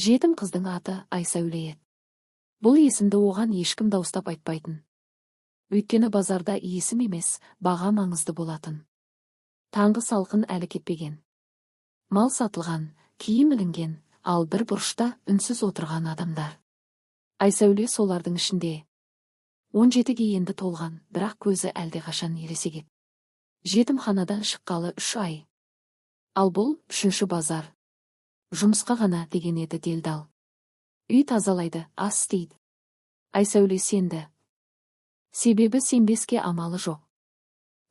Жетім қыздың аты Айсәуле еді. Бұл есімді оған ешкім дауыстап айтпайтын. Өйткені базарда есім емес, баға маңызды болатын. Таңғы салқын әлі кетпеген. Мал сатылған, киім ілінген, ал бір бұрышта үнсіз отырған адамдар. Айсәуле солардың ішінде. 17-ге енді толған, бірақ көзі әлдеқашан ересек еді. Жетімханадан шыққалы 3 ай. Ал бұл 3-ші базар. Жұмысқа ғана деген еді делдал. Үй тазалайды, ас істейді. Айсәуле сенді. Себебі сенбеске амалы жоқ.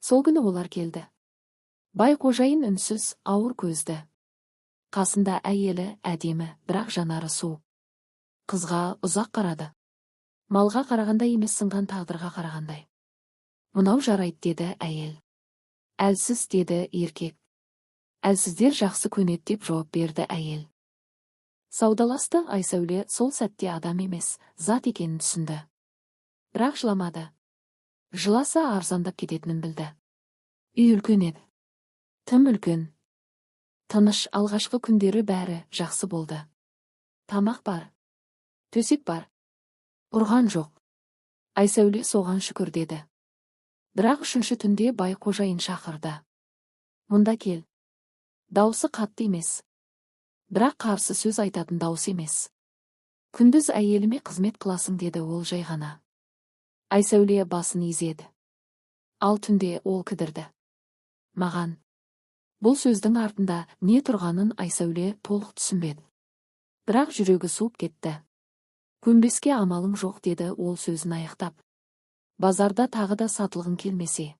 Сол күні олар келді. Бай қожайын үнсіз, ауыр көзді. Қасында әйелі әдемі, бірақ жанары суық. Қызға ұзақ қарады. Малға қарағанда емес, сынған тағдырға қарағандай. Мынау жарайды деді әйел. Әлсіз деді еркек. Әлсіздер жақсы көнеді деп жауап берді әйел. Саудаласты. Айсәуле сол сәтте адам емес, зат екенін түсінді. Бірақ жыламады. Жыласа арзандап кететінін білді. Үй үлкен еді. Тым үлкен. Тыныш, алғашқы күндері бәрі жақсы болды. Тамақ бар. Төсек бар. Ұрған жоқ. Айсәуле соған шүкір деді. Бірақ 3-ші түнде бай қожайын шақырды. Мұнда кел. Даусы қатты емес. Бірақ қарсы сөз айтатын дауыс емес. Күндіз әйеліме қызмет қыласың деді ол жай ғана. Айсәуле басын изеді. Ал түнде ол кідірді. Маған. Бұл сөздің артында не тұрғанын Айсәуле толық түсінбеді. Бірақ жүрегі суып кетті. Көнбеске амалың жоқ деді ол сөзін аяқтап. Базарда тағы да сатылғың келмесе.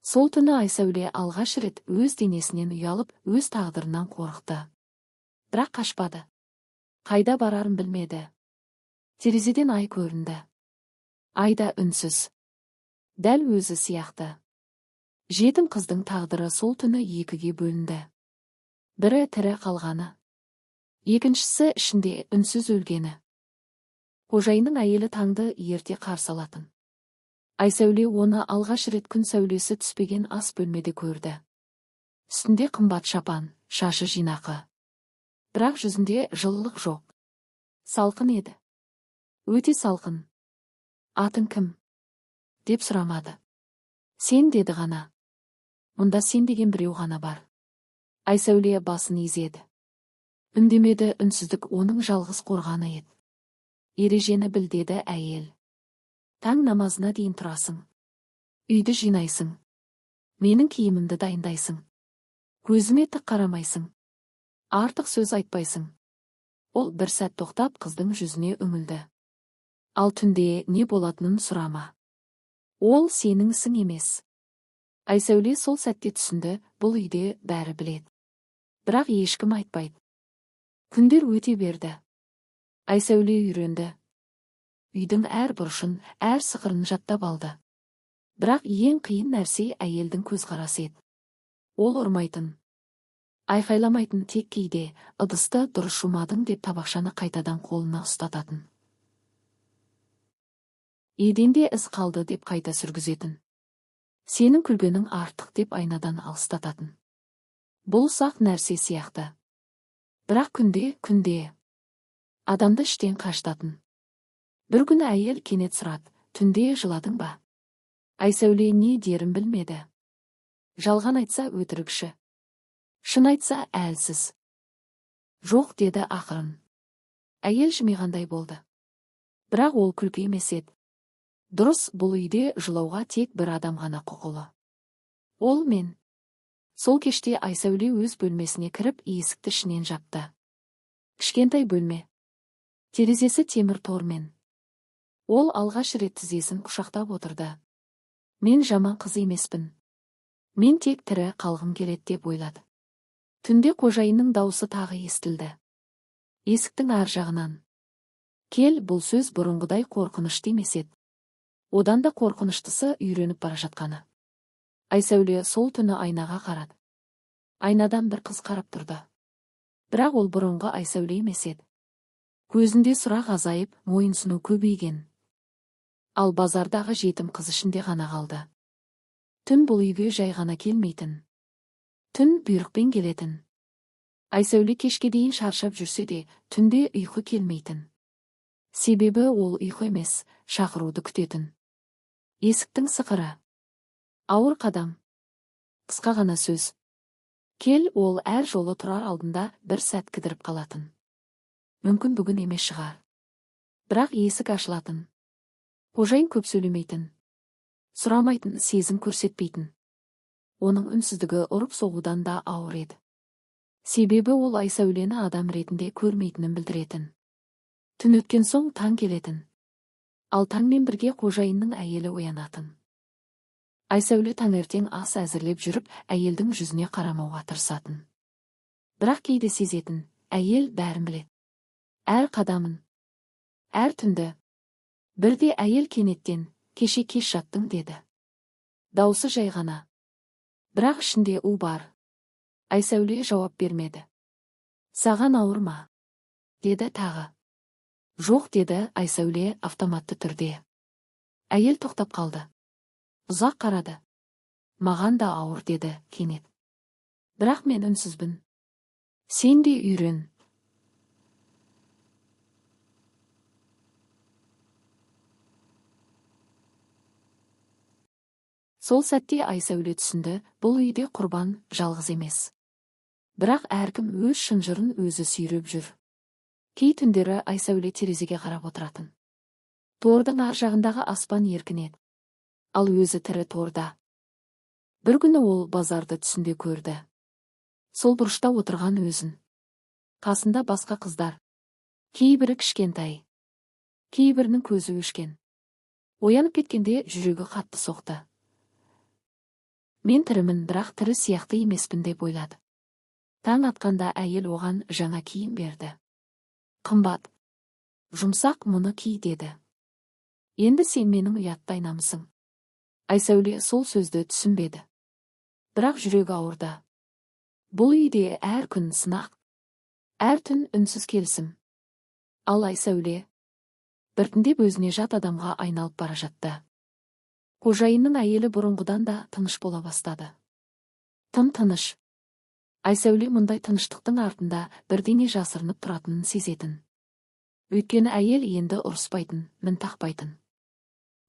Сол түні Айсәуле алғаш рет өз денесінен ұялып, өз тағдырынан қорықты. Бірақ қашпады. Қайда барарын білмеді. Терезеден ай көрінді. Айда үнсіз. Дәл өзі сияқты. Жетім қыздың тағдыры сол түні 2-ге бөлінді. Бірі тірі қалғаны. Екіншісі ішінде үнсіз өлгені. Қожайынның әйелі таңды ерте қарсы алатын. Айсәуле оны алғаш рет күн сәулесі түспеген ас бөлмеде көрді. Үстінде қымбат шапан, шашы жинақы. Бірақ жүзінде жылылық жоқ. Салқын еді. Өте салқын. Атың кім? Деп сұрамады. Сен деді ғана. Мұнда сен деген біреу ғана бар. Айсәуле басын изеді. Үндемеді, үнсіздік оның жалғыз қорғаны еді. Ережені біл деді әйел. Таң намазына дейін тұрасың. Үйді жинайсың. Менің киімімді дайындайсың. Көзіме тік қарамайсың. Артық сөз айтпайсың. Ол бір сәт тоқтап қыздың жүзіне үңілді. Ал түнде не болатынын сұрама. Ол сенің ісің емес. Айсәуле сол сәтте түсінді, бұл үйде бәрі біледі. Бірақ ешкім айтпайды. Күндер өте берді. Айсәуле үйренді. Үйдің әр бұрышын, әр сықырын жаттап алды. Бірақ ең қиын нәрсе әйелдің көзқарасы еді. Ол ұрмайтын. Айқайламайтын, тек кейде ыдысты дұрыс жумадың деп табақшаны қайтадан қолына ұстататын. Еденде із қалды деп қайта сүргізетін. Сенің күлгенің артық деп айнадан алыстататын. Бұл ұсақ нәрсе сияқты. Бірақ күнде адамды іштен қажытатын. Бір күні әйел кенет сұрады, түнде жыладың ба? Айсәуле не дерін білмеді. Жалған айтса өтірікші. Шын айтса әлсіз. Жоқ деді ақырын. Әйел жымиғандай болды. Бірақ ол күлкі емес еді. Дұрыс, бұл үйде жылауға тек бір адам ғана құқылы. Ол мен. Сол кеште Айсәуле өз бөлмесіне кіріп, есікті ішінен жапты. Кішкентай бөлме. Терезесі темір тормен. Ол алғаш рет тізесін құшақтап отырды. Мен жаман қыз емеспін. Мен тек тірі қалғым келеді деп ойлады. Түнде қожайынның даусы тағы естілді. Есіктің ар жағынан. Кел, бұл сөз бұрынғыдай қорқынышты емес еді. Одан да қорқыныштысы үйреніп бара жатқаны. Айсәуле сол түні айнаға қарады. Айнадан бір қыз қарап тұрды. Бірақ ол бұрынғы Айсәуле емес еді. Көзінде сұрақ азайып, мойынсыну көбейген. Ал базардағы жетім қыз ішінде ғана қалды. Түн бұл үйге жай ғана келмейтін. Түн бұйрықпен келетін. Айсәуле кешке дейін шаршап жүрсе де, түнде ұйқы келмейтін. Себебі ол ұйқы емес, шақыруды күтетін. Есіктің сықыры. Ауыр қадам. Қысқа ғана сөз. Кел, ол әр жолы тұрар алдында бір сәт кідіріп қалатын. Мүмкін бүгін емес шығар. Бірақ есік ашылатын. Қожайын көп сөйлемейтін. Сұрамайтын, сезім көрсетпейтін. Оның үнсіздігі ұрып соғудан да ауыр еді. Себебі ол Айсәулені адам ретінде көрмейтінін білдіретін. Түн өткен соң таң келетін. Ал таңмен бірге қожайынның әйелі оянатын. Айсәуле таңертең ас әзірлеп жүріп, әйелдің жүзіне қарамауға тырысатын. Бірақ кейде сезетін, әйел бәрін біледі. Әр қадамын, әр түнді. Бірде әйел кенеттен, кеше кеш жаттың деді. Даусы жай ғана. Бірақ ішінде у бар. Айсәуле жауап бермеді. Саған ауыр ма? Деді тағы. Жоқ, деді Айсәуле автоматты түрде. Әйел тоқтап қалды. Ұзақ қарады. Маған да ауыр, деді кенет. Бірақ мен үнсізбін. Сен де үйрен. Сол сәтте Айсәуле түсінді, бұл үйде құрбан жалғыз емес. Бірақ әркім өз шынжырын өзі сүйреп жүр. Кей түндері Айсәуле терезеге қарап отыратын. Тордың ар жағындағы аспан еркінеді. Ал өзі тірі торда. Бір күні ол базарды түсінде көрді. Сол бұрышта отырған өзін. Қасында басқа қыздар. Кейбірі кішкентай. Кейбірінің көзі өшкен. Оянып кеткенде жүрегі қатты соқты. Мен тірімін, бірақ тірі сияқты емеспін деп ойлады. Таң атқанда әйел оған жаңа киім берді. Қымбат. Жұмсақ, мұны ки, деді. Енді сен менің ұятты айнамысың. Айсәуле сол сөзді түсінбеді. Бірақ жүрегі ауырды. Бұл үйде әр күн сынақ. Әр түн үнсіз келісім. Ал Айсәуле біртіндеп өзіне жат адамға айналып бара жатты. Қожайынның әйелі бұрынғыдан да тыныш бола бастады. Тым тыныш. Айсәуле мұндай тыныштықтың артында бірдеңе жасырынып тұратынын сезетін. Өйткені әйел енді ұрыспайтын, мін тақпайтын.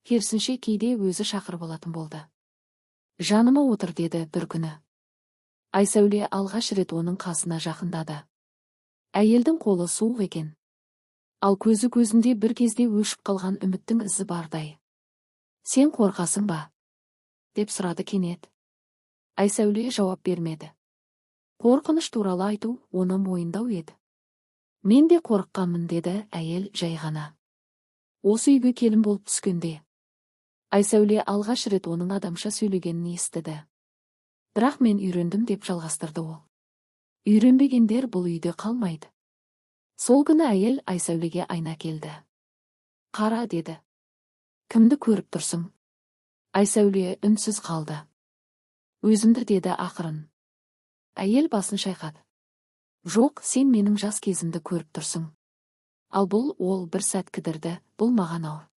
Керісінше кейде өзі шақырып алатын болды. Жаныма отыр, деді бір күні. Айсәуле алғаш рет оның қасына жақындады. Әйелдің қолы суық екен. Ал көзінде бір кезде өшіп қалған үміттің ізі бардай. Сен қорқасың ба? Деп сұрады кенет. Айсәуле жауап бермеді. Қорқыныш туралы айту оны мойындау еді. Мен де қорыққанмын, деді әйел жай ғана. Осы үйге келін болып түскенде. Айсәуле алғаш рет оның адамша сөйлегенін естіді. Бірақ мен үйрендім, деп жалғастырды ол. Үйренбегендер бұл үйде қалмайды. Сол күні әйел Айсәулеге айна келді. Қара, деді. Кімді көріп тұрсың? Айсәуле үнсіз қалды. Өзімді, деді ақырын. Әйел басын шайқады. Жоқ, сен менің жас кезімді көріп тұрсың. Ал бұл, ол бір сәт кідірді, бұл маған ауыр.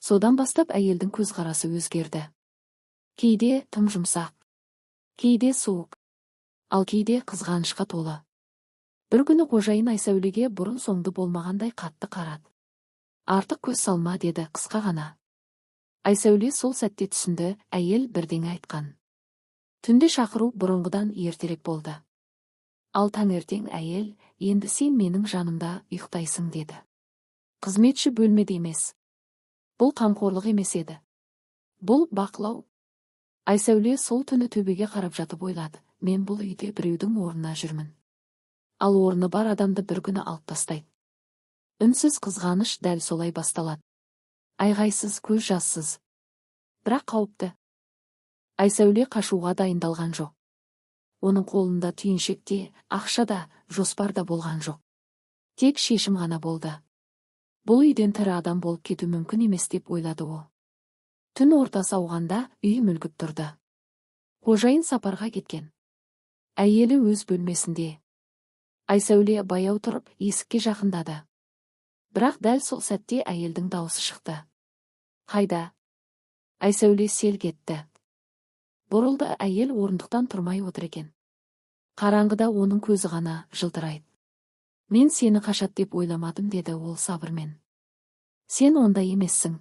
Содан бастап әйелдің көзқарасы өзгерді. Кейде тым жұмсақ, кейде суық, ал кейде қызғанышқа толы. Бір күні қожайын Айсәулеге бұрын соңды болмағандай қатты қарады. Артық көз салма, деді қысқа ғана. Айсәуле сол сәтте түсінді, әйел бірдеңе айтқан. Түнде шақыру бұрынғыдан ертерек болды. Ал таңертең әйел, енді сен менің жанымда ұйықтайсың, деді. Қызметші бөлмеде емес. Бұл қамқорлық емес еді. Бұл бақылау. Айсәуле сол түні төбеге қарап жатып ойлады. Мен бұл үйде біреудің орнына жүрмін. Ал орны бар адамды бір күні алып тастайды. Үнсіз қызғаныш дәл солай басталады. Айғайсыз, көз жассыз. Бірақ қауіпті. Айсәуле қашуға дайындалған жоқ. Оның қолында түйіншекте, ақшада, жоспарда болған жоқ. Тек шешім ғана болды. Бұл үйден тірі адам болып кету мүмкін емес, деп ойлады ол. Түн ортасы ауғанда үй мүлгіп тұрды. Қожайын сапарға кеткен. Әйелі өз бөлмесінде. Айсәуле баяу тұрып есікке жақындады. Бірақ дәл сол сәтте әйелдің дауысы шықты. Қайда? Айсәуле селк етті. Бұрылды, әйел орындықтан тұрмай отыр екен. Қараңғыда оның көзі ғана жылтырайды. Мен сені қашат деп ойламадым, деді ол сабырмен. Сен ондай емессің.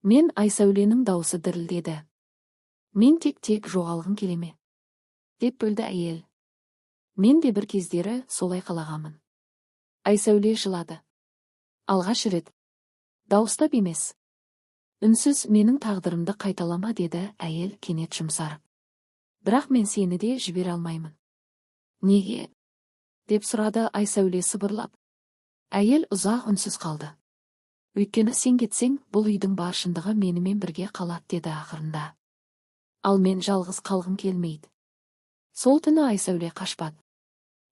Мен Айсәуленің даусы дірілдеді. Мен тек жоғалғың келеме? Деп бөлді әйел. Мен де бір кездері солай қалағамын. Айсәуле жылады. Алғаш рет. Дауыстап емес. Үнсіз менің тағдырымды қайталама, деді әйел кенет жұмсарып. Бірақ мен сені де жібере алмаймын. Неге? Деп сұрады Айсәуле сыбырлап. Әйел ұзақ үнсіз қалды. Өйткені сен кетсең, бұл үйдің бар шындығы менімен бірге қалады, деді ақырында. Ал мен жалғыз қалғым келмейді. Сол түні Айсәуле қашпады.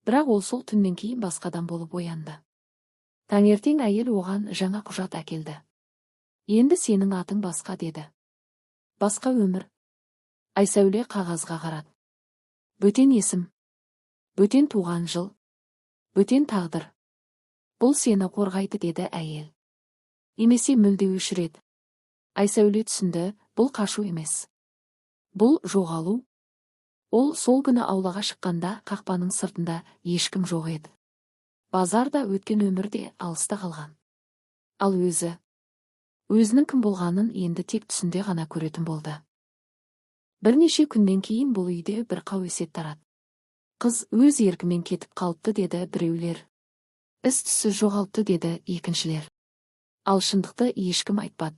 Бірақ ол сол түннен кейін басқадан болып оянды. Таңертең әйел оған жаңа құжат әкелді. Енді сенің атың басқа, деді. Басқа өмір. Айсәуле қағазға қарады. Бөтен есім. Бөтен туған жыл. Бөтен тағдыр. Бұл сені қорғайды, деді әйел. Емесе мүлде өшіреді. Айсәуле түсінді, бұл қашу емес. Бұл жоғалу. Ол сол күні аулаға шыққанда қақпаның сыртында ешкім жоқ еді. Базарда өткен өмірде алыста қалған. Ал өзінің кім болғанын енді тек түсінде ғана көретін болды. Бірнеше күннен кейін бұл үйде бір қауесет тарады. Қыз өз еркімен кетіп қалыпты, деді біреулер. Із-түссіз жоғалыпты, деді екіншілер. Ал шындықты ешкім айтпады.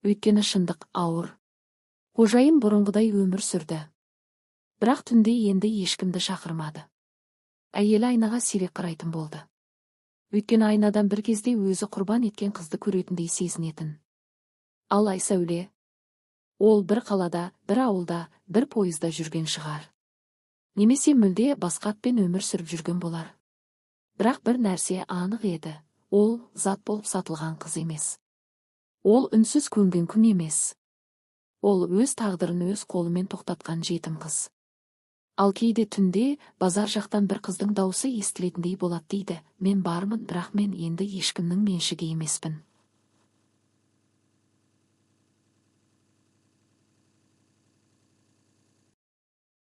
Өйткені шындық ауыр. Қожайын бұрынғыдай өмір сүрді. Бірақ түнде енді ешкімді шақырмады. Әйелі айнаға сирек қарайтын болды. Өйткені айнадан бір кезде өзі құрбан еткен қызды көретіндей сезінетін. Ал Айсәуле, ол бір қалада, бір ауылда, бір пойызда жүрген шығар. Немесе мүлде басқа атпен өмір сүріп жүрген болар. Бірақ бір нәрсе анық еді, ол зат болып сатылған қыз емес. Ол үнсіз көнген күн емес. Ол өз тағдырын өз қолымен тоқтатқан жетім қыз. Ал кейде түнде базар жақтан бір қыздың даусы естілетіндей болады, дейді. Мен бармын, бірақ мен енді ешкімнің меншігі емеспін.